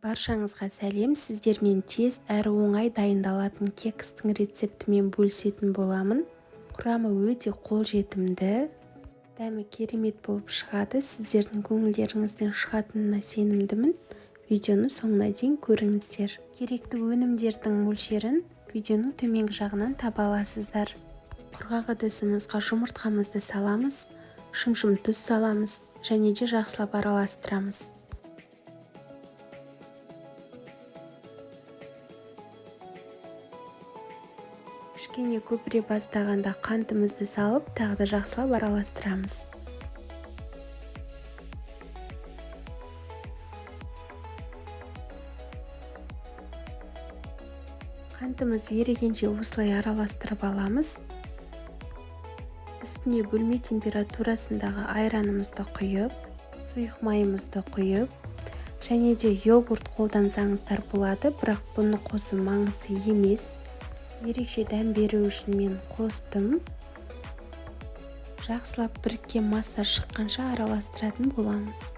Баршаңызға сәлем. Сіздермен тез әрі оңай дайындалатын кекстің рецептімен бөлісетін боламын. Құрамы өте қолжетімді, дәмі керемет болып шығады. Сіздердің көңілдеріңізден шығатынына сенімдімін. Видеоны соңына дейін көріңіздер. Керекті өнімдердің мөлшерін видеоның төменгі жағынан таба аласыздар. Құрғақ ыдысымызға жұмыртқамызды саламыз, шым-шым тұз саламыз және де жақсылап араластырамыз. Кішкене көпіре бастағанда қантымызды салып, тағы да жақсылап араластырамыз. Қантымыз ерігенше осылай араластырып аламыз. Үстіне бөлме температурасындағы айранымызды құйып, сұйық майымызды құйып, және де йогурт қолдансаңыздар болады, бірақ бұны қосу маңызды емес. Ерекше дәм беру үшін мен қостым. Жақсылап біріккен масса шыққанша араластыратын боламыз.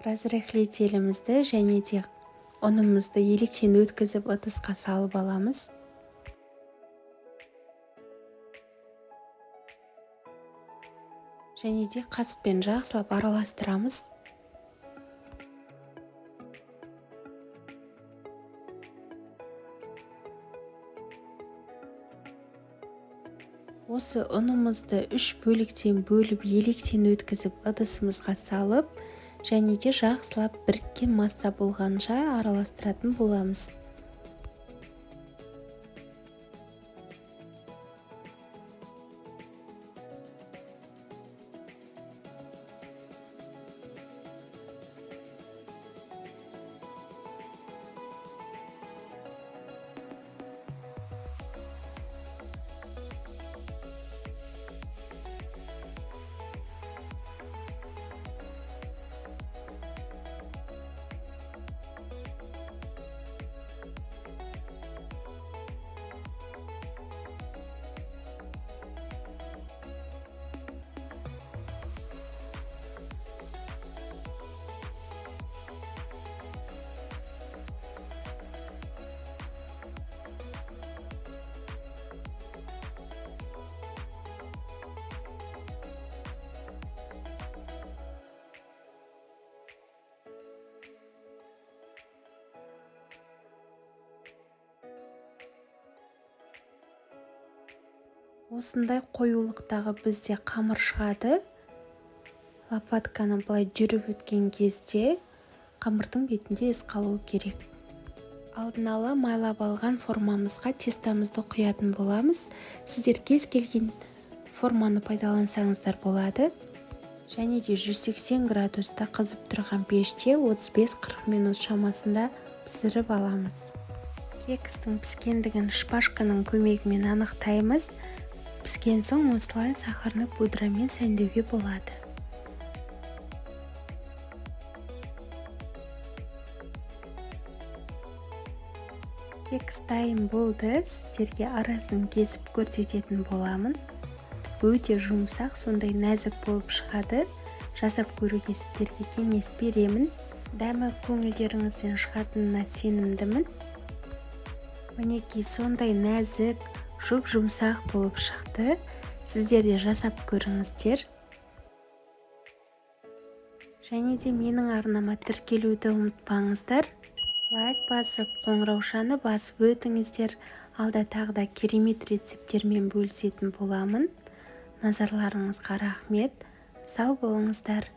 Разрыхлителімізді және де ұнымызды електен өткізіп ыдысқа салып аламыз. Және де қасықпен жақсылап араластырамыз. Осы ұнымызды 3 бөліктен бөліп, електен өткізіп ыдысымызға салып, және де жақсылап біріккен масса болғанша араластыратын боламыз. Осындай қоюлықтағы бізде қамыр шығады. Лопатканы былай жүріп өткен кезде қамырдың бетінде із қалуы керек. Алдын ала майлап алған формамызға тестамызды құятын боламыз. Сіздер кез келген форманы пайдалансаңыздар болады. Және де 180 градуста қызып тұрған пеште 35-40 минут шамасында пісіріп аламыз. Кекстің піскендігін шпажканың көмегімен анықтаймыз. Піскен соң осылай сахарный пудрамен сәндеуге болады. Кекс дайын болды. Сіздерге арасын кесіп көрсететін боламын. Өте жұмсақ, сондай нәзік болып шығады. Жасап көруге сіздерге кеңес беремін. Дәмі көңілдеріңізден шығатынына сенімдімін. Мінекей сондай нәзік, жұмсақ болып шықты. Сіздер де жасап көріңіздер. Және де менің арнама тіркелуді ұмытпаңыздар. Лайк басып, қоңыраушаны басып өтіңіздер. Алда тағы да керемет рецепттермен бөлісетін боламын. Назарларыңызға рахмет. Сау болыңыздар.